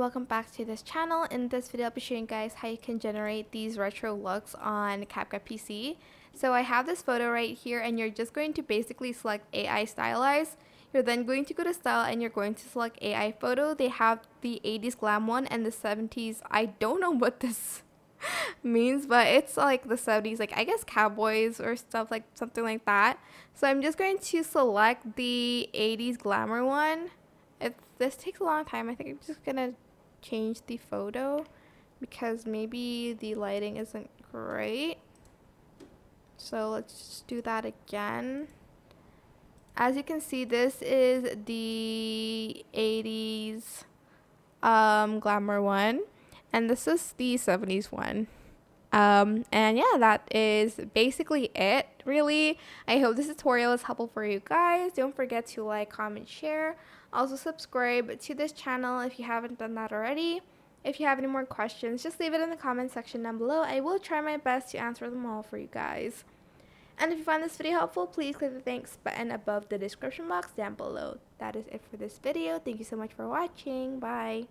welcome back to this channel. In this video, I'll be showing you guys how you can generate these retro looks on CapCut PC. So I have this photo right here, and you're just going to basically select AI stylize. You're then going to go to style and you're going to select AI photo. They have the 80s glam one and the 70s. I don't know what this means, but it's like the 70s, like I guess cowboys or stuff, like something like that. So I'm just going to select the 80s glamour one. This takes a long time. I think I'm just gonna change the photo because maybe the lighting isn't great. So let's just do that again. As you can see, this is the 80s glamour one, and this is the 70s one. And yeah, that is basically it, really. I hope this tutorial is helpful for you guys. Don't forget to like, comment, share. Also subscribe to this channel if you haven't done that already. If you have any more questions, just leave it in the comment section down below. I will try my best to answer them all for you guys. And if you find this video helpful, please click the thanks button above the description box down below. That is it for this video. Thank you so much for watching. Bye.